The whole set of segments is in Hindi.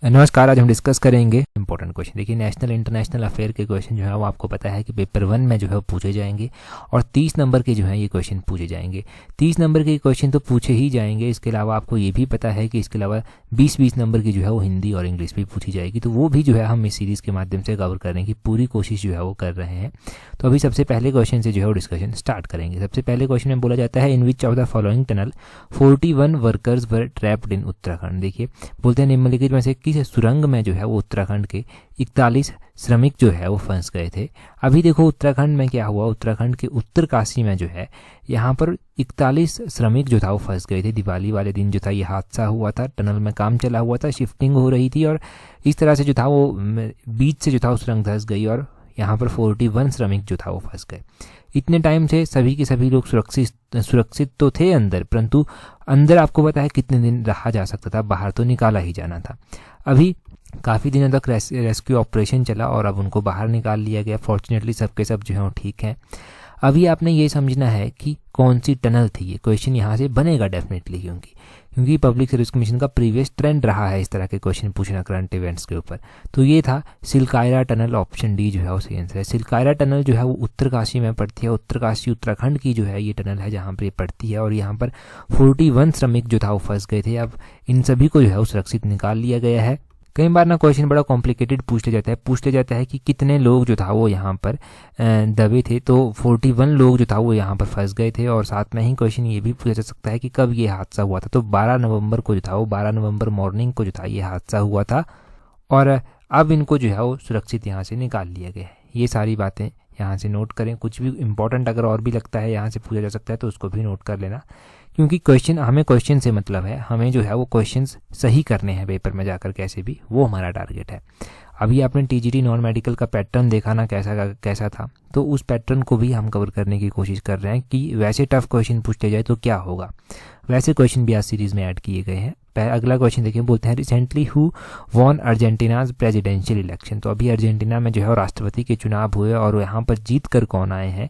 नमस्कार। आज हम डिस्कस करेंगे इंपॉर्टेंट क्वेश्चन। देखिए, नेशनल इंटरनेशनल अफेयर के क्वेश्चन जो है वो आपको पता है कि पेपर 1 में जो है वो पूछे जाएंगे और 30 नंबर के जो है ये क्वेश्चन पूछे जाएंगे। 30 नंबर के क्वेश्चन तो पूछे ही जाएंगे। इसके अलावा आपको ये भी पता है कि इसके अलावा 20-20 नंबर की जो है वो हिंदी और इंग्लिश भी पूछी जाएगी। तो वो भी जो है हम इस सीरीज़ के माध्यम से कवर करने की पूरी कोशिश जो है वो कर रहे हैं। तो अभी सबसे पहले क्वेश्चन से जो है वो डिस्कशन स्टार्ट करेंगे। सबसे पहले क्वेश्चन में बोला जाता है, in which of the following tunnel 41 workers were trapped in Uttarakhand. देखिए, बोलते हैं निम्नलिखित में से किस सुरंग में जो है वो उत्तराखंड के 41 श्रमिक जो है वो फंस गए थे। अभी देखो उत्तराखंड में क्या हुआ, उत्तराखंड के उत्तरकाशी में जो है यहाँ पर 41 श्रमिक जो था वो फंस गए थे। दिवाली वाले दिन जो था ये हादसा हुआ था। टनल में काम चला हुआ था, शिफ्टिंग हो रही थी और इस तरह से जो था वो बीच से जो था वो सुरंग धंस गई और यहाँ पर 41 श्रमिक जो था वो फंस गए। इतने टाइम से सभी के सभी लोग सुरक्षित तो थे अंदर, परंतु अंदर आपको पता है कितने दिन रहा जा सकता था, बाहर तो निकाला ही जाना था। अभी काफ़ी दिनों तक रेस्क्यू ऑपरेशन चला और अब उनको बाहर निकाल लिया गया। फॉर्चुनेटली सबके सब जो है वो ठीक हैं। अभी आपने ये समझना है कि कौन सी टनल थी। ये क्वेश्चन यहाँ से बनेगा डेफिनेटली, क्योंकि पब्लिक सर्विस कमीशन का प्रीवियस ट्रेंड रहा है इस तरह के क्वेश्चन पूछना करंट इवेंट्स के ऊपर। तो ये था सिलकायरा टनल, ऑप्शन डी जो है वो सही आंसर है। सिलकायरा टनल जो है वो उत्तरकाशी में पड़ती है। उत्तरकाशी उत्तराखंड की जो है ये टनल है जहाँ पर ये पड़ती है और यहाँ पर 41 श्रमिक जो था वो फंस गए थे। अब इन सभी को जो है वो सुरक्षित निकाल लिया गया है। कई बार ना क्वेश्चन बड़ा कॉम्प्लिकेटेड पूछ लिया जाता है कि कितने लोग जो था वो यहाँ पर दबे थे। तो 41 लोग जो था वो यहाँ पर फंस गए थे और साथ में ही क्वेश्चन ये भी पूछा जा सकता है कि कब ये हादसा हुआ था। तो 12 नवंबर को जो था वो 12 नवंबर मॉर्निंग को जो था ये हादसा हुआ था और अब इनको जो है वो सुरक्षित यहाँ से निकाल लिया गया है। ये सारी बातें यहाँ से नोट करें। कुछ भी इंपॉर्टेंट अगर और भी लगता है यहाँ से पूछा जा सकता है तो उसको भी नोट कर लेना, क्योंकि हमें क्वेश्चन से मतलब है, हमें जो है वो क्वेश्चंस सही करने हैं पेपर में जाकर कैसे भी, वो हमारा टारगेट है। अभी आपने टीजीटी नॉन मेडिकल का पैटर्न देखा ना कैसा था, तो उस पैटर्न को भी हम कवर करने की कोशिश कर रहे हैं कि वैसे टफ क्वेश्चन पूछते जाए तो क्या होगा। वैसे क्वेश्चन भी आज सीरीज में ऐड किए गए हैं। अगला क्वेश्चन देखिए, बोलते हैं recently who won Argentina's presidential election. तो अभी अर्जेंटीना में जो है राष्ट्रपति के चुनाव हुए और यहाँ पर जीत कर कौन आए हैं।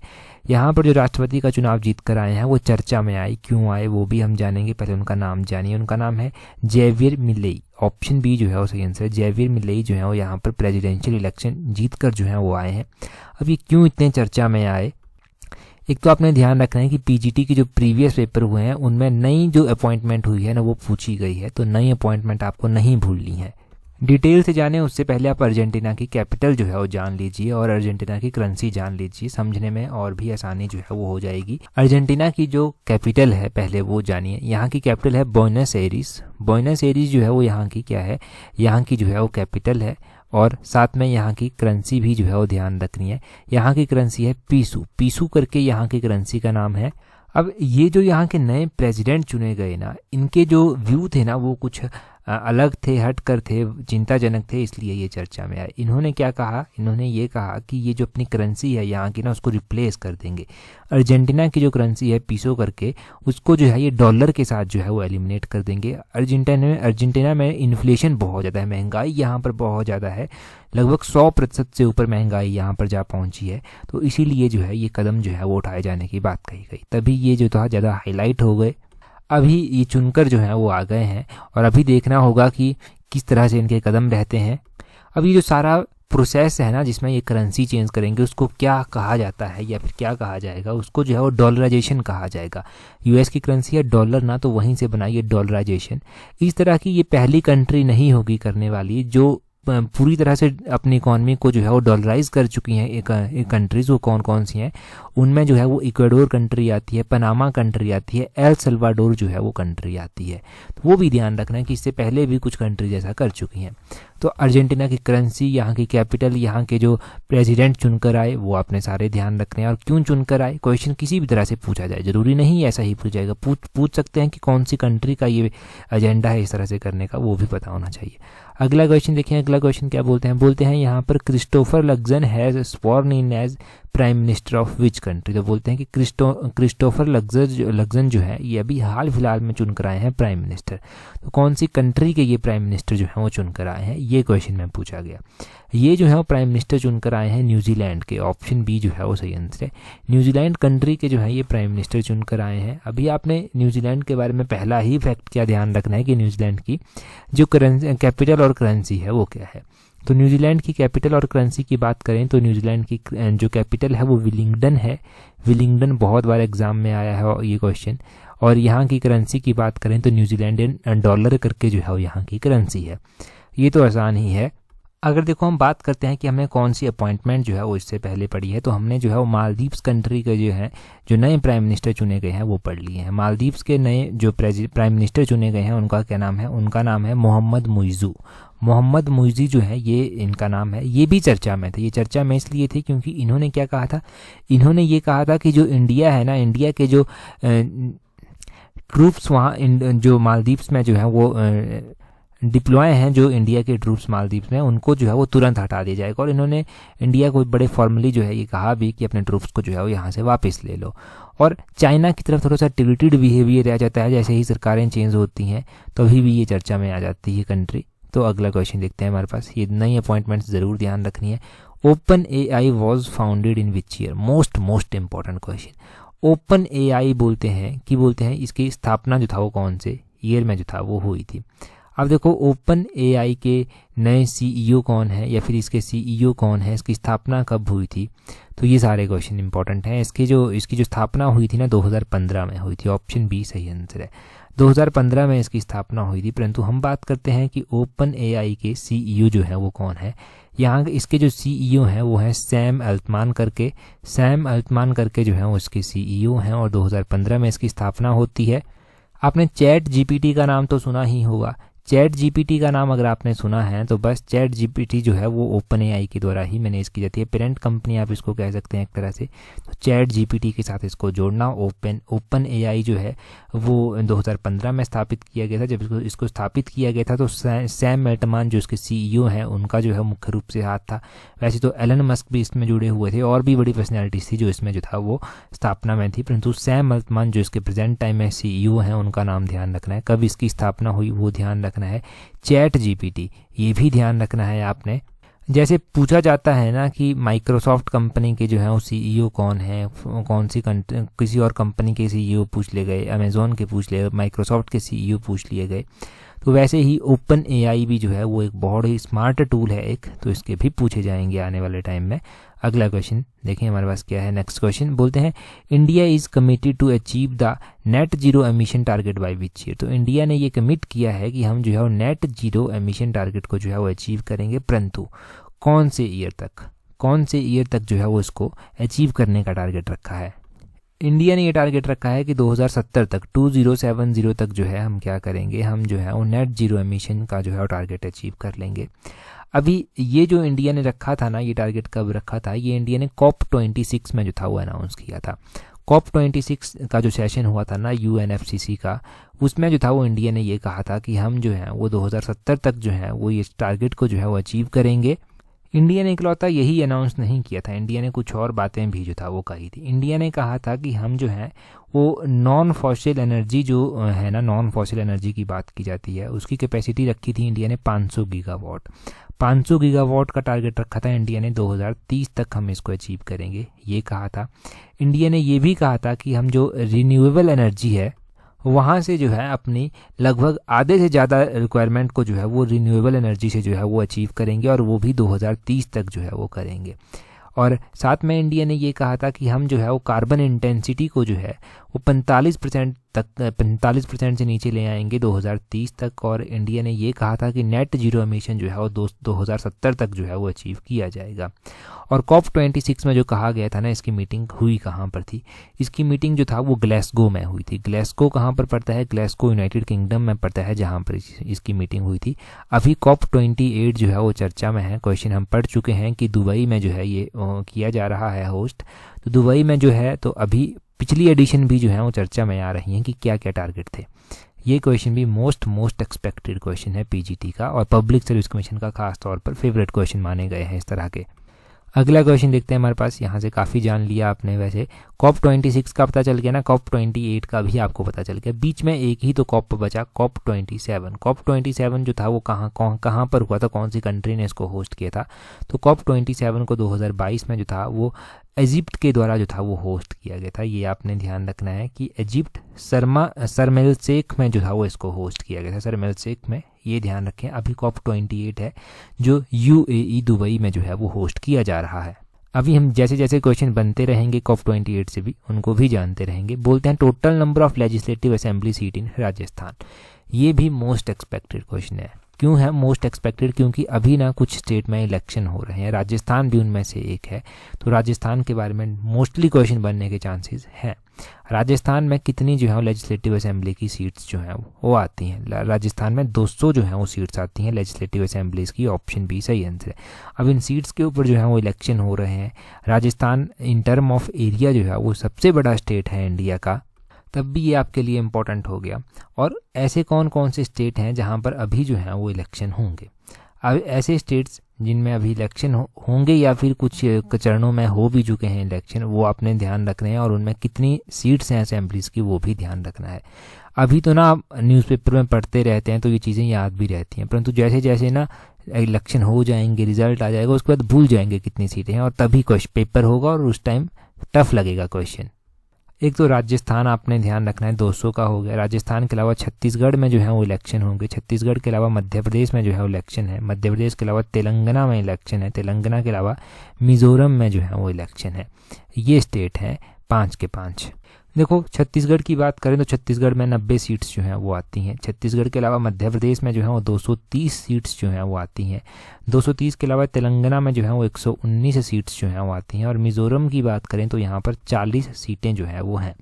यहाँ पर जो राष्ट्रपति का चुनाव जीत कर आए हैं वो चर्चा में आए, क्यों आए वो भी हम जानेंगे। पहले उनका नाम जानिए। उनका नाम है जेवियर मिलेई। ऑप्शन बी जो है वो सही आंसर है। जेवियर मिलेई जो है वो यहाँ पर प्रेसिडेंशियल इलेक्शन जीत कर जो है वो आए हैं। अब ये क्यों इतने चर्चा में आए, एक तो आपने ध्यान रखना है कि पीजीटी के जो प्रीवियस पेपर हुए हैं उनमें नई जो अपॉइंटमेंट हुई है ना वो पूछी गई है। तो नई अपॉइंटमेंट आपको नहीं भूलनी है। डिटेल से जाने उससे पहले आप अर्जेंटीना की कैपिटल जो है वो जान लीजिए और अर्जेंटीना की करेंसी जान लीजिए। समझने में और भी आसानी जो है वो हो जाएगी। अर्जेंटीना की जो कैपिटल है पहले वो जानिए। यहाँ की कैपिटल है बोनस एरीज। बोनस एरीज जो है वो यहाँ की क्या है, यहाँ की जो है वो कैपिटल है और साथ में यहाँ की करेंसी भी जो है वो ध्यान रखनी है। यहाँ की करेंसी है पीसू। पीसू करके यहाँ की करेंसी का नाम है। अब ये जो यहाँ के नए प्रेसिडेंट चुने गए ना, इनके जो व्यू थे ना वो कुछ अलग थे, हट कर थे, चिंताजनक थे, इसलिए ये चर्चा में आए। इन्होंने क्या कहा, इन्होंने ये कहा कि ये जो अपनी करेंसी है यहाँ की ना उसको रिप्लेस कर देंगे। अर्जेंटीना की जो करेंसी है पीसो करके, उसको जो है ये डॉलर के साथ जो है वो एलिमिनेट कर देंगे। अर्जेंटीना में इन्फ्लेशन बहुत ज़्यादा है, महंगाई यहाँ पर बहुत ज़्यादा है। लगभग 100% से ऊपर महंगाई यहाँ पर जा पहुँची है। तो इसीलिए जो है ये कदम जो है वो उठाए जाने की बात कही गई, तभी ये जो था ज़्यादा हाईलाइट हो गए। अभी ये चुनकर जो है वो आ गए हैं और अभी देखना होगा कि किस तरह से इनके कदम रहते हैं। अभी जो सारा प्रोसेस है ना जिसमें ये करेंसी चेंज करेंगे उसको क्या कहा जाता है या फिर क्या कहा जाएगा, उसको जो है वो डॉलराइजेशन कहा जाएगा। यूएस की करेंसी है डॉलर ना, तो वहीं से बनाइए डॉलराइजेशन। इस तरह की ये पहली कंट्री नहीं होगी करने वाली जो पूरी तरह से अपनी इकॉनमी को जो है वो डॉलराइज कर चुकी हैं। एक कंट्रीज़ वो कौन कौन सी हैं, उनमें जो है वो इक्वाडोर कंट्री आती है, पनामा कंट्री आती है, एल सल्वाडोर जो है वो कंट्री आती है। तो वो भी ध्यान रखना है कि इससे पहले भी कुछ कंट्री जैसा कर चुकी हैं। तो अर्जेंटीना की करेंसी, यहाँ की कैपिटल, यहाँ के जो प्रेसिडेंट चुनकर आए वो आपने सारे ध्यान रखने हैं। और क्यों चुनकर आए, क्वेश्चन किसी भी तरह से पूछा जाए, जरूरी नहीं ऐसा ही पूछा जाएगा। पूछ सकते हैं कि कौन सी कंट्री का ये एजेंडा है इस तरह से करने का, वो भी पता होना चाहिए। अगला क्वेश्चन देखिए। अगला अगला क्वेश्चन क्या बोलते हैं यहाँ पर Christopher Luxon has sworn in as prime minister of which country. तो बोलते हैं कि क्रिस्टोफर लग्जन जो है ये अभी हाल फिलहाल में चुन कर आए हैं प्राइम मिनिस्टर। तो कौन सी कंट्री के ये प्राइम मिनिस्टर जो है वो चुन कर आए हैं, ये क्वेश्चन में पूछा गया। ये जो है वो प्राइम मिनिस्टर चुनकर आए हैं न्यूजीलैंड के। ऑप्शन बी जो है वो सही आंसर है। न्यूजीलैंड कंट्री के जो है ये प्राइम मिनिस्टर चुनकर आए हैं। अभी आपने न्यूजीलैंड के बारे में पहला ही फैक्ट क्या ध्यान रखना है कि न्यूजीलैंड की जो कैपिटल और करेंसी है वो क्या है। तो न्यूजीलैंड की कैपिटल और करेंसी की बात करें तो न्यूजीलैंड की जो कैपिटल है वो विलिंगडन है। विलिंगडन बहुत बार एग्जाम में आया है ये क्वेश्चन। और यहाँ की करेंसी की बात करें तो न्यूजीलैंडियन डॉलर करके जो है वो यहाँ की करेंसी है। ये तो आसान ही है। अगर देखो हम बात करते हैं कि हमें कौन सी अपॉइंटमेंट जो है वो इससे पहले पड़ी है, तो हमने जो है वो मालदीव्स कंट्री के जो नए प्राइम मिनिस्टर चुने गए हैं वो पढ़ लिए हैं। मालदीव्स के नए जो प्राइम मिनिस्टर चुने गए हैं उनका क्या नाम है, उनका नाम है मोहम्मद मुइज़ू। मोहम्मद मुइज़ी जो है ये इनका नाम है। ये भी चर्चा में थे। ये चर्चा में इसलिए थी क्योंकि इन्होंने क्या कहा था, इन्होंने ये कहा था कि जो इंडिया है ना, इंडिया के जो ट्रूप्स वहाँ जो मालदीव्स में जो है वो डिप्लॉय हैं, जो इंडिया के ट्रूप्स मालदीव्स में, उनको जो है वो तुरंत हटा दिया जाएगा। और इन्होंने इंडिया को बड़े फॉर्मली जो है ये कहा भी कि अपने ट्रूप्स को जो है वो यहाँ से वापस ले लो। और चाइना की तरफ थोड़ा सा टिल्टेड बिहेवियर आ जाता है, जैसे ही सरकारें चेंज होती हैं तभी भी ये चर्चा में आ जाती है कंट्री। तो अगला क्वेश्चन देखते हैं हमारे पास। ये नई अपॉइंटमेंट्स ज़रूर ध्यान रखनी है। Open AI was founded in which year. Most important question. Open AI बोलते हैं इसकी स्थापना जो था वो कौन से ईयर में जो था वो हुई थी। अब देखो ओपन AI के नए CEO कौन है या फिर इसके CEO कौन है, इसकी स्थापना कब हुई थी, तो ये सारे क्वेश्चन इंपॉर्टेंट हैं। इसकी जो स्थापना हुई थी ना 2015 में हुई थी। ऑप्शन बी सही आंसर है। 2015 में इसकी स्थापना हुई थी। परंतु हम बात करते हैं कि ओपन AI के CEO जो है वो कौन है। यहाँ इसके जो CEO हैं वो हैं सैम अल्टमान करके। सैम अल्टमान करके जो है वो इसके CEO हैं और 2015 में इसकी स्थापना होती है। आपने चैट GPT का नाम तो सुना ही होगा। चैट GPT का नाम अगर आपने सुना है तो बस चैट GPT जो है वो ओपन AI के द्वारा ही मैनेज की जाती है। पेरेंट कंपनी आप इसको कह सकते हैं एक तरह से। तो चैट GPT के साथ इसको जोड़ना। ओपन AI जो है वो 2015 में स्थापित किया गया था। जब इसको स्थापित किया गया था तो सैम अल्टमान जो इसके CEO हैं उनका जो है मुख्य रूप से हाथ था। वैसे तो एलन मस्क भी इसमें जुड़े हुए थे और भी बड़ी पर्सनैलिटीज थी जो इसमें जो था वो स्थापना में थी। परंतु सैम अल्टमान जो इसके प्रेजेंट टाइम में CEO हैं उनका नाम ध्यान रखना है। कब इसकी स्थापना हुई वो ध्यान रखना है। चैट GPT ये भी ध्यान रखना है आपने। जैसे पूछा जाता है ना कि माइक्रोसॉफ्ट कंपनी के जो है वो CEO कौन है, कौन सी किसी और कंपनी के CEO पूछ लिए गए, अमेज़ॉन के पूछ लिए, माइक्रोसॉफ्ट के CEO पूछ लिए गए, तो वैसे ही ओपन AI भी जो है वो एक बहुत ही स्मार्ट टूल है एक, तो इसके भी पूछे जाएंगे आने वाले टाइम में। अगला क्वेश्चन देखिए हमारे पास क्या है। नेक्स्ट क्वेश्चन बोलते हैं India is committed to achieve the net zero emission target by which year. तो इंडिया ने ये कमिट किया है कि हम जो है वो नेट जीरो एमिशन टारगेट को जो है वो अचीव करेंगे, परंतु कौन से ईयर तक जो है वो इसको अचीव करने का टारगेट रखा है। इंडिया ने ये टारगेट रखा है कि 2070 तक 2070 तक जो है हम क्या करेंगे, हम जो है वो नेट जीरो एमिशन का जो है वो टारगेट अचीव कर लेंगे। अभी ये जो इंडिया ने रखा था ना, ये टारगेट कब रखा था, ये इंडिया ने COP26 में जो था वो अनाउंस किया था। COP26 का जो सेशन हुआ था ना UNFCCC का, उसमें जो था वो इंडिया ने ये कहा था कि हम जो है वो 2070 तक जो है वो ये टारगेट को जो है वो अचीव करेंगे। इंडिया ने इकलौता यही अनाउंस नहीं किया था, इंडिया ने कुछ और बातें भी जो था वो कही थी। इंडिया ने कहा था कि हम जो है वो नॉन फॉसिल एनर्जी जो है ना, नॉन फॉसिल एनर्जी की बात की जाती है, उसकी कैपेसिटी रखी थी इंडिया ने 500 गीगावाट। 500 गीगावाट का टारगेट रखा था इंडिया ने, 2030 तक हम इसको अचीव करेंगे ये कहा था। इंडिया ने ये भी कहा था कि हम जो रिन्यूएबल एनर्जी है वहाँ से जो है अपनी लगभग आधे से ज़्यादा रिक्वायरमेंट को जो है वो रिन्यूएबल एनर्जी से जो है वो अचीव करेंगे और वो भी 2030 तक जो है वो करेंगे। और साथ में इंडिया ने ये कहा था कि हम जो है वो कार्बन इंटेंसिटी को जो है वो 45% से नीचे ले आएंगे 2030 तक। और इंडिया ने ये कहा था कि नेट जीरो एमिशन जो है वो 2070 तक जो है वो अचीव किया जाएगा। और COP26 में जो कहा गया था ना, इसकी मीटिंग हुई कहाँ पर थी, इसकी मीटिंग जो था वो ग्लासगो में हुई थी। ग्लासगो कहाँ पर पड़ता है, ग्लासगो यूनाइटेड किंगडम में पड़ता है, जहाँ पर इसकी मीटिंग हुई थी। अभी COP28 जो है वो चर्चा में है। क्वेश्चन हम पढ़ चुके हैं कि दुबई में जो है ये किया जा रहा है होस्ट। तो दुबई में जो है, तो अभी पिछली एडिशन भी जो है वो चर्चा में आ रही हैं कि क्या क्या टारगेट थे। ये क्वेश्चन भी मोस्ट एक्सपेक्टेड क्वेश्चन है पीजीटी का, और पब्लिक सर्विस कमीशन का खास तौर पर फेवरेट क्वेश्चन माने गए हैं इस तरह के। अगला क्वेश्चन देखते हैं हमारे पास। यहाँ से काफ़ी जान लिया आपने, वैसे कॉप 26 का पता चल गया ना, कॉप 28 का भी आपको पता चल गया। बीच में एक ही तो कॉप बचा, कॉप 27। कॉप 27 जो था वो कहाँ पर हुआ था, कौन सी कंट्री ने इसको होस्ट किया था? तो कॉप 27 को 2022 में जो था वो इजिप्ट के द्वारा जो था वो होस्ट किया गया था। ये आपने ध्यान रखना है कि इजिप्ट शर्म एल शेख में जो था वो इसको होस्ट किया गया था, शर्म एल शेख में, ये ध्यान रखें। अभी कॉप 28 है जो UAE दुबई में जो है वो होस्ट किया जा रहा है। अभी हम जैसे जैसे क्वेश्चन बनते रहेंगे कॉप 28 से भी, उनको भी जानते रहेंगे। बोलते हैं total number of legislative assembly seat in Rajasthan. ये भी मोस्ट एक्सपेक्टेड क्वेश्चन है। क्यों है मोस्ट एक्सपेक्टेड? क्योंकि अभी ना कुछ स्टेट में इलेक्शन हो रहे हैं, राजस्थान भी उनमें से एक है, तो राजस्थान के बारे में मोस्टली क्वेश्चन बनने के चांसेस हैं। राजस्थान में कितनी जो है लेजिस्लेटिव असेंबली की सीट्स जो हैं वो आती हैं? राजस्थान में 200 जो हैं वो सीट्स आती हैं लेजिस्लेटिव असेंबलीज की। ऑप्शन बी सही आंसर है। अब इन सीट्स के ऊपर जो है वो इलेक्शन हो रहे हैं। Rajasthan in term of area जो है वो सबसे बड़ा स्टेट है इंडिया का, तब भी ये आपके लिए इम्पोर्टेंट हो गया। और ऐसे कौन कौन से स्टेट हैं जहाँ पर अभी जो है वो इलेक्शन होंगे? अब ऐसे स्टेट्स जिनमें अभी इलेक्शन होंगे या फिर कुछ चरणों में हो भी चुके हैं इलेक्शन, वो आपने ध्यान रखने हैं, और उनमें कितनी सीट्स हैं असेंबलीज की वो भी ध्यान रखना है। अभी तो ना आप न्यूज़पेपर में पढ़ते रहते हैं तो ये चीज़ें याद भी रहती हैं, परंतु जैसे जैसे ना इलेक्शन हो जाएंगे, रिजल्ट आ जाएगा, उसके बाद भूल जाएंगे कितनी सीटें हैं, और तभी क्वेश्चन पेपर होगा और उस टाइम टफ लगेगा क्वेश्चन। एक तो राजस्थान आपने ध्यान रखना है 200 का हो गया। राजस्थान के अलावा छत्तीसगढ़ में जो है वो इलेक्शन होंगे। छत्तीसगढ़ के अलावा मध्य प्रदेश में जो है वो इलेक्शन है। मध्य प्रदेश के अलावा तेलंगाना में इलेक्शन है। तेलंगाना के अलावा मिजोरम में जो है वो इलेक्शन है। ये स्टेट हैं 5 के 5। देखो छत्तीसगढ़ की बात करें तो छत्तीसगढ़ में 90 सीट्स जो हैं वो आती हैं। छत्तीसगढ़ के अलावा मध्य प्रदेश में जो है वो 230 सीट्स जो हैं वो आती हैं। 230 के अलावा तेलंगाना में जो है वो 119 सीट्स जो हैं वो आती हैं। और मिज़ोरम की बात करें तो यहाँ पर 40 सीटें जो हैं वो हैं।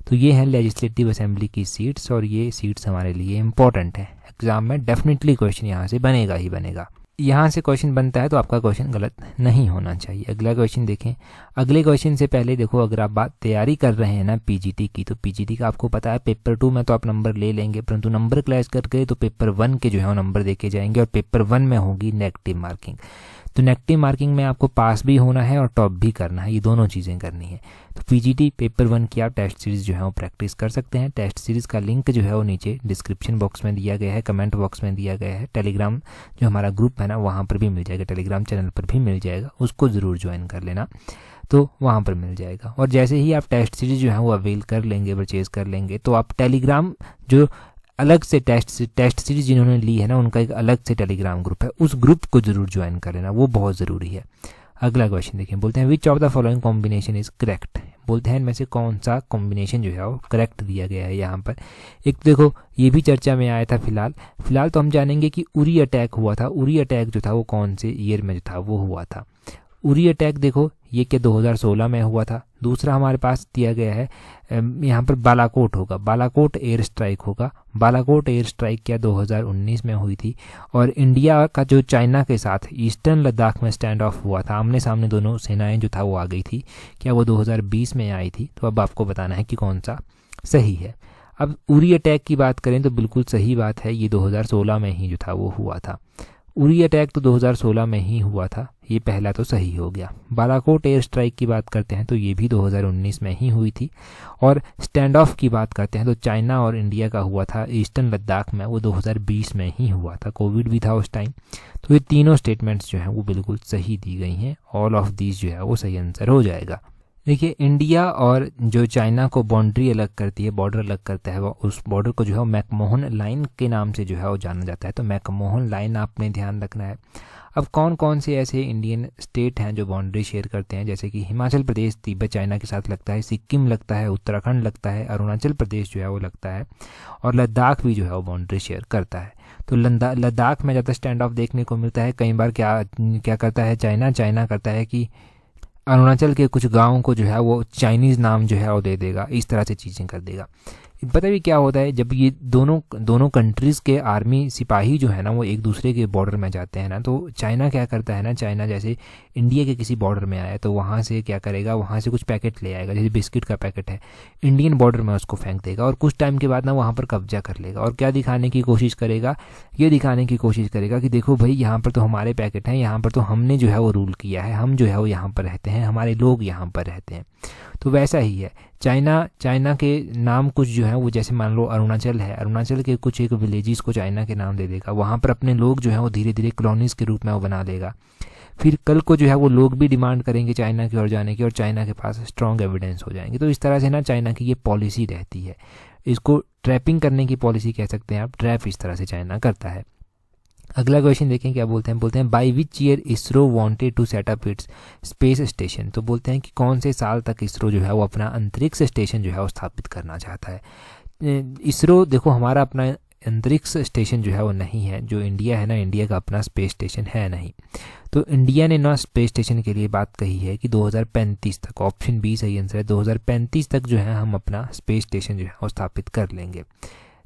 तो ये हैं लेजिस्लेटिव असेंबली की सीट्स, और ये सीट्स हमारे लिए इंपॉर्टेंट है। एग्जाम में डेफिनेटली क्वेश्चन यहाँ से बनेगा ही बनेगा। यहाँ से क्वेश्चन बनता है तो आपका क्वेश्चन गलत नहीं होना चाहिए। अगला क्वेश्चन देखें। अगले क्वेश्चन से पहले देखो, अगर आप बात तैयारी कर रहे हैं ना पीजीटी की, तो पीजीटी का आपको पता है पेपर 2 में तो आप नंबर ले लेंगे, परंतु नंबर क्लैश कर गए तो पेपर 1 के जो है वो नंबर देके जाएंगे, और पेपर 1 में होगी नेगेटिव मार्किंग। तो नेगेटिव मार्किंग में आपको पास भी होना है और टॉप भी करना है, ये दोनों चीज़ें करनी है। तो पीजीटी पेपर 1 की आप टेस्ट सीरीज़ जो है वो प्रैक्टिस कर सकते हैं। टेस्ट सीरीज़ का लिंक जो है वो नीचे डिस्क्रिप्शन बॉक्स में दिया गया है, कमेंट बॉक्स में दिया गया है। टेलीग्राम जो हमारा ग्रुप है ना वहाँ पर भी मिल जाएगा, टेलीग्राम चैनल पर भी मिल जाएगा, उसको ज़रूर ज्वाइन कर लेना, तो वहाँ पर मिल जाएगा। और जैसे ही आप टेस्ट सीरीज़ जो है वो अवेल कर लेंगे, परचेज़ कर लेंगे, तो आप टेलीग्राम जो अलग से टेस्ट सीरीज जिन्होंने ली है ना, उनका एक अलग से टेलीग्राम ग्रुप है, उस ग्रुप को जरूर ज्वाइन कर लेना, वो बहुत ज़रूरी है। अगला क्वेश्चन देखिए। बोलते हैं विच of the following combination is correct. बोलते हैं इनमें से कौन सा कॉम्बिनेशन जो है वो करेक्ट दिया गया है यहाँ पर। एक तो देखो ये भी चर्चा में आया था फिलहाल तो हम जानेंगे कि उरी अटैक हुआ था। उरी अटैक जो था वो कौन से ईयर में जो था वो हुआ था। उरी अटैक देखो ये क्या 2016 में हुआ था। दूसरा हमारे पास दिया गया है यहाँ पर बालाकोट होगा, बालाकोट एयर स्ट्राइक होगा। बालाकोट एयर स्ट्राइक क्या 2019 में हुई थी। और इंडिया का जो चाइना के साथ ईस्टर्न लद्दाख में स्टैंड ऑफ हुआ था, आमने सामने दोनों सेनाएं जो था वो आ गई थी, क्या वो 2020 में आई थी। तो अब आपको बताना है कि कौन सा सही है। अब उरी अटैक की बात करें तो बिल्कुल सही बात है, ये 2016 में ही जो था वो हुआ था। उरी अटैक तो 2016 में ही हुआ था, ये पहला तो सही हो गया। बालाकोट एयर स्ट्राइक की बात करते हैं तो ये भी 2019 में ही हुई थी। और स्टैंड ऑफ की बात करते हैं तो चाइना और इंडिया का हुआ था ईस्टर्न लद्दाख में, वो 2020 में ही हुआ था, कोविड भी था उस टाइम। तो ये तीनों स्टेटमेंट्स जो हैं वो बिल्कुल सही दी गई हैं। ऑल ऑफ दीज जो है वो सही आंसर हो जाएगा। देखिए इंडिया और जो चाइना को बाउंड्री अलग करती है, बॉर्डर अलग करता है, वो उस बॉर्डर को जो है मैकमोहन लाइन के नाम से जो है वो जाना जाता है। तो मैकमोहन लाइन आपने ध्यान रखना है। अब कौन कौन से ऐसे इंडियन स्टेट हैं जो बाउंड्री शेयर करते हैं, जैसे कि हिमाचल प्रदेश तिब्बत चाइना के साथ लगता है, सिक्किम लगता है, उत्तराखंड लगता है, अरुणाचल प्रदेश जो है वो लगता है, और लद्दाख भी जो है वो बाउंड्री शेयर करता है। तो लद्दाख में ज़्यादा स्टैंड ऑफ देखने को मिलता है। कई बार क्या करता है चाइना करता है कि अरुणाचल के कुछ गाँव को जो है वो चाइनीज़ नाम जो है वो दे देगा, इस तरह से चीज़ें कर देगा। पता भी क्या होता है, जब ये दोनों कंट्रीज़ के आर्मी सिपाही जो है ना वो एक दूसरे के बॉर्डर में जाते हैं ना, तो चाइना क्या करता है ना, चाइना जैसे इंडिया के किसी बॉर्डर में आया तो वहाँ से क्या करेगा, वहाँ से कुछ पैकेट ले आएगा, जैसे बिस्किट का पैकेट है, इंडियन बॉर्डर में उसको फेंक देगा और कुछ टाइम के बाद ना वहाँ पर कब्जा कर लेगा। और क्या दिखाने की कोशिश करेगा, ये दिखाने की कोशिश करेगा कि देखो भाई यहाँ पर तो हमारे पैकेट हैं, यहाँ पर तो हमने जो है वो रूल किया है, हम जो है वो यहाँ पर रहते हैं, हमारे लोग यहाँ पर रहते हैं। तो वैसा ही है, चाइना के नाम कुछ जो है वो, जैसे मान लो अरुणाचल है, अरुणाचल के कुछ एक विलेजेस को चाइना के नाम दे देगा, वहाँ पर अपने लोग जो है वो धीरे धीरे कॉलोनीज के रूप में वो बना लेगा। फिर कल को जो है वो लोग भी डिमांड करेंगे चाइना की ओर जाने की और चाइना के पास स्ट्रॉन्ग एविडेंस हो जाएंगे। तो इस तरह से ना चाइना की ये पॉलिसी रहती है, इसको ट्रैपिंग करने की पॉलिसी कह सकते हैं आप, ट्रैप इस तरह से चाइना करता है। अगला क्वेश्चन देखें क्या बोलते हैं by which year ISRO wanted to set up its space station. तो बोलते हैं कि कौन से साल तक इसरो जो है वो अपना अंतरिक्ष स्टेशन जो है वो स्थापित करना चाहता है। इसरो देखो हमारा अपना अंतरिक्ष स्टेशन जो है वो नहीं है, जो इंडिया है ना, इंडिया का अपना स्पेस स्टेशन है नहीं। तो इंडिया ने ना स्पेस स्टेशन के लिए बात कही है कि 2035 तक, ऑप्शन बी सही आंसर है, 2035 तक जो है हम अपना स्पेस स्टेशन जो है वो स्थापित कर लेंगे।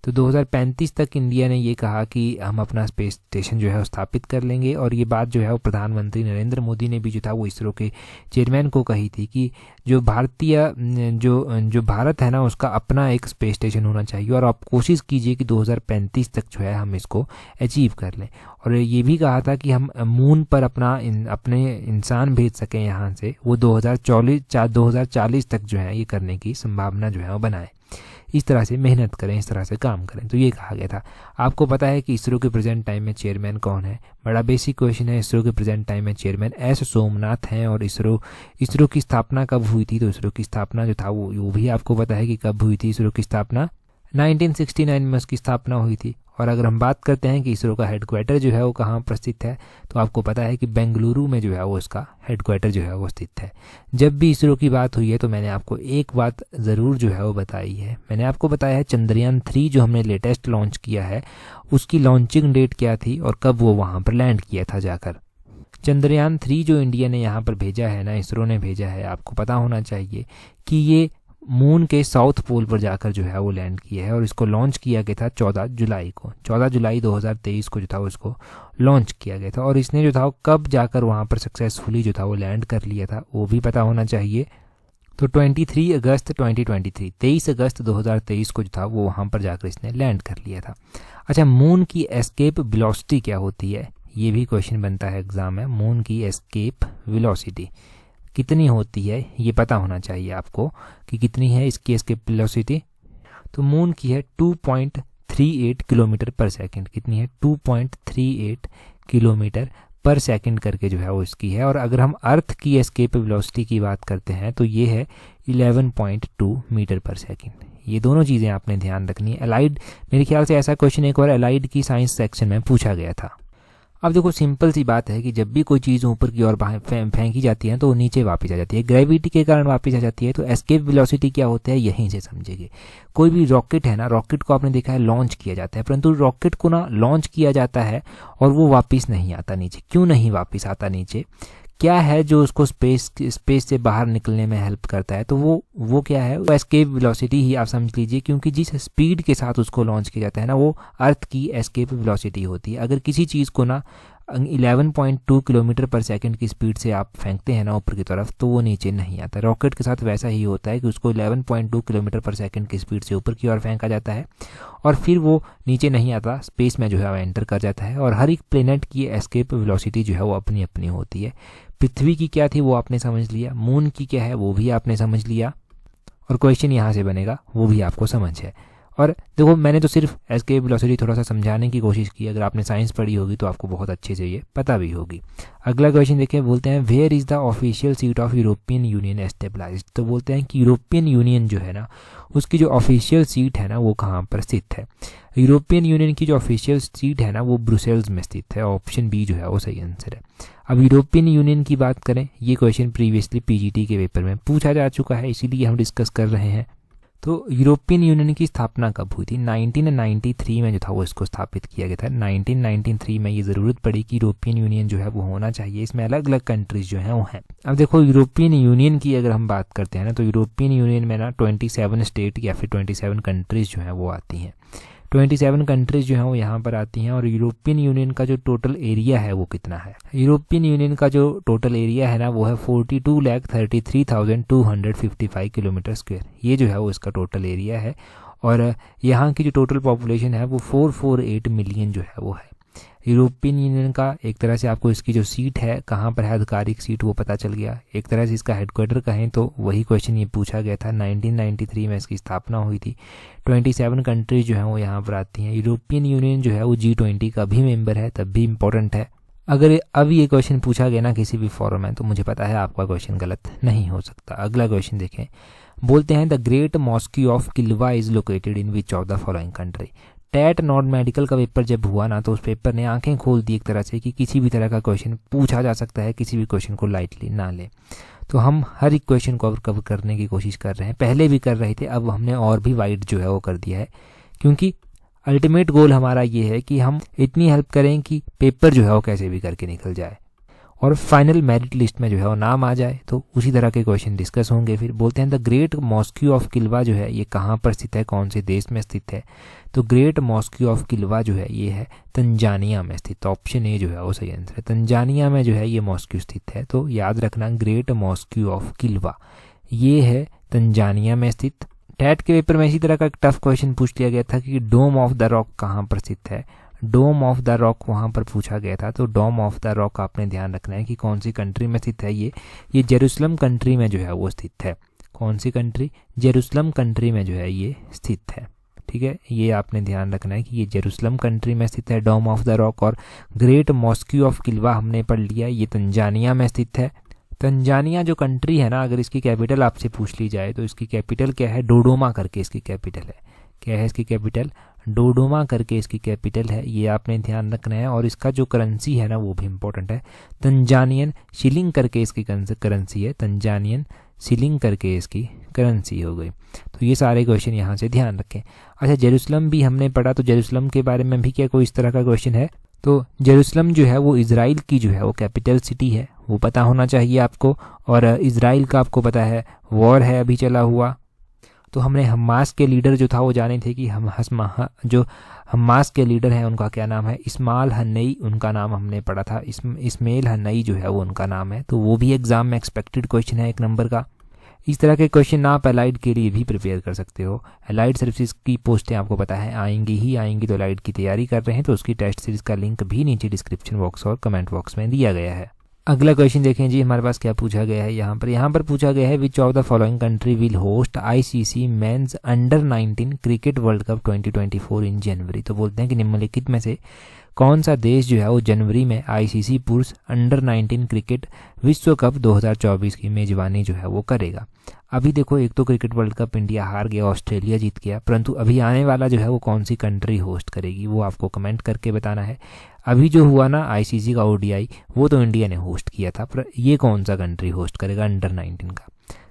तो 2035 तक इंडिया ने ये कहा कि हम अपना स्पेस स्टेशन जो है वो स्थापित कर लेंगे। और ये बात जो है वो प्रधानमंत्री नरेंद्र मोदी ने भी जो था वो इसरो के चेयरमैन को कही थी कि जो भारत है ना उसका अपना एक स्पेस स्टेशन होना चाहिए और आप कोशिश कीजिए कि 2035 तक जो है हम इसको अचीव कर लें। और ये भी कहा था कि हम मून पर अपने इंसान भेज सकें यहाँ से, वो 2040 तक जो है ये करने की संभावना जो है वो बनाए। इस तरह से मेहनत करें, इस तरह से काम करें, तो ये कहा गया था। आपको पता है कि इसरो के प्रेजेंट टाइम में चेयरमैन कौन है? बड़ा बेसिक क्वेश्चन है। इसरो के प्रेजेंट टाइम में चेयरमैन एस सोमनाथ हैं। और इसरो की स्थापना कब हुई थी? तो इसरो की स्थापना जो था वो भी आपको पता है कि कब हुई थी। इसरो की स्थापना 1969 में उसकी स्थापना हुई थी। और अगर हम बात करते हैं कि इसरो का हेडक्वार्टर जो है वो कहाँ पर स्थित है, तो आपको पता है कि बेंगलुरु में जो है वो इसका हेडक्वार्टर जो है वो स्थित है। जब भी इसरो की बात हुई है तो मैंने आपको एक बात ज़रूर जो है वो बताई है, मैंने आपको बताया है चंद्रयान 3 जो हमने लेटेस्ट लॉन्च किया है उसकी लॉन्चिंग डेट क्या थी और कब वो वहाँ पर लैंड किया था जाकर। चंद्रयान 3 जो इंडिया ने यहाँ पर भेजा है ना, इसरो ने भेजा है, आपको पता होना चाहिए कि ये मून के साउथ पोल पर जाकर जो है वो लैंड किया है। और इसको लॉन्च किया गया था 14 जुलाई को, 14 जुलाई 2023 को जो था उसको लॉन्च किया गया था। और इसने जो था वो कब जाकर वहाँ पर सक्सेसफुली जो था वो लैंड कर लिया था वो भी पता होना चाहिए। तो 23 अगस्त 2023, 23 अगस्त 2023 को जो था वो वहाँ पर जाकर इसने लैंड कर लिया था। अच्छा, मून की एस्केप वेलोसिटी क्या होती है? ये भी क्वेश्चन बनता है एग्जाम में। मून की एस्केप वेलोसिटी कितनी होती है ये पता होना चाहिए आपको कि कितनी है इसकी एस्केप वेलोसिटी। तो मून की है 2.38 किलोमीटर पर सेकंड। कितनी है? 2.38 किलोमीटर पर सेकंड करके जो है वो इसकी है। और अगर हम अर्थ की एस्केप वेलोसिटी की बात करते हैं तो ये है 11.2 मीटर पर सेकंड। ये दोनों चीज़ें आपने ध्यान रखनी है। एलाइड, मेरे ख्याल से ऐसा क्वेश्चन एक और एलाइड की साइंस सेक्शन में पूछा गया था। अब देखो सिंपल सी बात है कि जब भी कोई चीज़ ऊपर की ओर फेंकी जाती है तो वो नीचे वापस आ जाती है, ग्रेविटी के कारण वापस आ जाती है। तो एस्केप वेलोसिटी क्या होता है यहीं से समझेंगे। कोई भी रॉकेट है ना, रॉकेट को आपने देखा है लॉन्च किया जाता है, परंतु रॉकेट को ना लॉन्च किया जाता है और वो वापस नहीं आता नीचे। क्यों नहीं वापस आता नीचे? क्या है जो उसको स्पेस से बाहर निकलने में हेल्प करता है? तो वो क्या है? वो एस्केप वेलोसिटी ही आप समझ लीजिए, क्योंकि जिस स्पीड के साथ उसको लॉन्च किया जाता है ना वो अर्थ की एस्केप वेलोसिटी होती है। अगर किसी चीज़ को ना 11.2 किलोमीटर पर सेकंड की स्पीड से आप फेंकते हैं ना ऊपर की तरफ तो वो नीचे नहीं आता। रॉकेट के साथ वैसा ही होता है कि उसको 11.2 किलोमीटर पर सेकंड की स्पीड से ऊपर की ओर फेंका जाता है और फिर वो नीचे नहीं आता, स्पेस में जो है वो एंटर कर जाता है। और हर एक प्लेनेट की एस्केप वेलोसिटी जो है वो अपनी अपनी होती है। पृथ्वी की क्या थी वो आपने समझ लिया, मून की क्या है वो भी आपने समझ लिया, और क्वेश्चन यहाँ से बनेगा वो भी आपको समझ है। और देखो मैंने तो सिर्फ एस्केप वेलोसिटी थोड़ा सा समझाने की कोशिश की, अगर आपने साइंस पढ़ी होगी तो आपको बहुत अच्छे से ये पता भी होगी। अगला क्वेश्चन देखिए, बोलते हैं where is the official seat of European Union established. तो बोलते हैं कि यूरोपियन यूनियन जो है ना उसकी जो ऑफिशियल सीट है ना वो कहाँ पर स्थित है। यूरोपियन यूनियन की जो ऑफिशियल सीट है ना वो ब्रुसेल्स में स्थित है। ऑप्शन बी जो है वो सही आंसर है। अब यूरोपियन यूनियन की बात करें, ये क्वेश्चन प्रीवियसली पीजीटी के पेपर में पूछा जा चुका है, इसीलिए हम डिस्कस कर रहे हैं। तो यूरोपियन यूनियन की स्थापना कब हुई थी? 1993 में जो था वो इसको स्थापित किया गया था। 1993 में ये ज़रूरत पड़ी कि यूरोपियन यूनियन जो है वो होना चाहिए, इसमें अलग अलग कंट्रीज जो हैं वो हैं। अब देखो यूरोपियन यूनियन की अगर हम बात करते हैं ना, तो यूरोपियन यूनियन में ना 27 स्टेट या फिर 27 कंट्रीज जो हैं वो आती हैं। 27 कंट्रीज जो हैं वो यहाँ पर आती हैं। और यूरोपियन यूनियन का जो टोटल एरिया है वो कितना है? यूरोपियन यूनियन का जो टोटल एरिया है ना वो है 42,33,255 किलोमीटर स्क्वायर। ये जो है वो इसका टोटल एरिया है। और यहाँ की जो टोटल पॉपुलेशन है वो 448 मिलियन जो है वो है। यूरोपियन यूनियन का एक तरह से आपको इसकी जो सीट है, कहाँ पर है आधिकारिक सीट, वो पता चल गया। एक तरह से इसका हेडक्वार्टर कहें तो वही क्वेश्चन ये पूछा गया था। 1993 में इसकी स्थापना हुई थी। 27 कंट्रीज जो हैं वो यहाँ पर आती हैं। यूरोपियन यूनियन जो है वो G20 का भी मेंबर है, तब भी इम्पोर्टेंट है। अगर अब ये क्वेश्चन पूछा गया ना किसी भी फॉरम में, तो मुझे पता है आपका क्वेश्चन गलत नहीं हो सकता। अगला क्वेश्चन देखें। बोलते हैं the great mosque of Kilwa is located in which of the following country. TET non medical का पेपर जब हुआ ना, तो उस पेपर ने आंखें खोल दी एक तरह से कि किसी भी तरह का क्वेश्चन पूछा जा सकता है, किसी भी क्वेश्चन को लाइटली ना ले। तो हम हर एक क्वेश्चन को कवर करने की कोशिश कर रहे हैं, पहले भी कर रहे थे, अब हमने और भी वाइड जो है वो कर दिया है, क्योंकि अल्टीमेट गोल हमारा ये है कि हम इतनी हेल्प करें कि पेपर जो है वो कैसे भी करके निकल जाए और फाइनल मेरिट लिस्ट में जो है वो नाम आ जाए। तो उसी तरह के क्वेश्चन डिस्कस होंगे। फिर बोलते हैं द ग्रेट मॉस्की ऑफ किल्वा जो है ये कहाँ पर स्थित है, कौन से देश में स्थित है? तो ग्रेट मॉस्की ऑफ किल्वा जो है ये है तंजानिया में स्थित। ऑप्शन ए जो है वो सही आंसर है। तंजानिया में जो है ये मॉस्की स्थित है। तो याद रखना ग्रेट मॉस्की ऑफ किल्वा ये है तंजानिया में स्थित। टेट के पेपर में इसी तरह का एक टफ क्वेश्चन पूछ लिया गया था कि डोम ऑफ द रॉक कहाँ पर स्थित है। डोम ऑफ द रॉक वहाँ पर पूछा गया था। तो डोम ऑफ द रॉक आपने ध्यान रखना है कि कौन सी कंट्री में स्थित है। ये जेरूसलम कंट्री में जो है वो स्थित है। कौन सी कंट्री? जेरूसलम कंट्री में जो है ये स्थित है। ठीक है, ये आपने ध्यान रखना है कि ये जेरूसलम कंट्री में स्थित है डोम ऑफ द रॉक। और ग्रेट मॉस्की ऑफ किल्वा हमने पढ़ लिया, ये तंजानिया में स्थित है। तंजानिया जो कंट्री है ना, अगर इसकी कैपिटल आपसे पूछ ली जाए तो इसकी कैपिटल क्या है? डोडोमा करके इसकी कैपिटल है। क्या है इसकी कैपिटल? डोडोमा करके इसकी कैपिटल है। ये आपने ध्यान रखना है। और इसका जो करेंसी है ना वो भी इम्पोर्टेंट है। तंजानियन शिलिंग करके इसकी करेंसी है। तंजानियन शिलिंग करके इसकी करेंसी हो गई। तो ये सारे क्वेश्चन यहाँ से ध्यान रखें। अच्छा, जेरूसलम भी हमने पढ़ा, तो जेरूसलम के बारे में भी क्या कोई इस तरह का क्वेश्चन है? तो जेरूसलम जो है वो इजराइल की जो है वो कैपिटल सिटी है, वो पता होना चाहिए आपको। और इजराइल का आपको पता है वॉर है अभी चला हुआ। तो हमने हमास के लीडर जो था वो जाने थे कि जो हमास के लीडर हैं उनका क्या नाम है? इस्माइल हन्नई उनका नाम हमने पढ़ा था। इस्माइल हन्नई जो है वो उनका नाम है। तो वो भी एग्जाम में एक्सपेक्टेड क्वेश्चन है 1 नंबर का। इस तरह के क्वेश्चन आप एलाइड के लिए भी प्रिपेयर कर सकते हो। एलाइड सर्विसेज की पोस्टें आपको पता है आएंगी ही आएंगी। तो एलाइड की तैयारी कर रहे हैं तो उसकी टेस्ट सीरीज का लिंक भी नीचे डिस्क्रिप्शन बॉक्स और कमेंट बॉक्स में दिया गया है। अगला क्वेश्चन देखें जी, हमारे पास क्या पूछा गया है यहाँ पर पूछा गया है which of the following country will host ICC men's under 19 cricket world cup 2024 in January. तो बोलते हैं कि निम्नलिखित में से कौन सा देश जो है वो जनवरी में ICC पुरुष अंडर 19 क्रिकेट विश्व कप 2024 की मेजबानी जो है वो करेगा। अभी देखो, एक तो क्रिकेट वर्ल्ड कप इंडिया हार गया, ऑस्ट्रेलिया जीत गया, परंतु अभी आने वाला जो है वो कौन सी कंट्री होस्ट करेगी वो आपको कमेंट करके बताना है। अभी जो हुआ ना ICC का ODI वो तो इंडिया ने होस्ट किया था, पर ये कौन सा कंट्री होस्ट करेगा अंडर 19 का?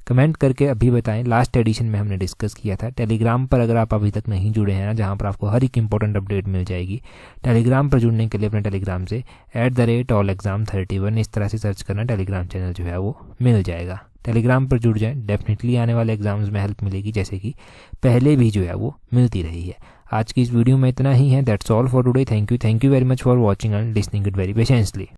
कमेंट करके अभी बताएं। लास्ट एडिशन में हमने डिस्कस किया था। टेलीग्राम पर अगर आप अभी तक नहीं जुड़े हैं ना, जहां पर आपको हर एक इंपॉर्टेंट अपडेट मिल जाएगी, टेलीग्राम पर जुड़ने के लिए अपने टेलीग्राम से @allexam31 इस तरह से सर्च करना, टेलीग्राम चैनल जो है वो मिल जाएगा। टेलीग्राम पर जुड़ जाएं, डेफिनेटली आने वाले एग्जाम्स में हेल्प मिलेगी, जैसे कि पहले भी जो है वो मिलती रही है। आज की इस वीडियो में इतना ही है। That's all for today. Thank you very much for watching and listening it very patiently.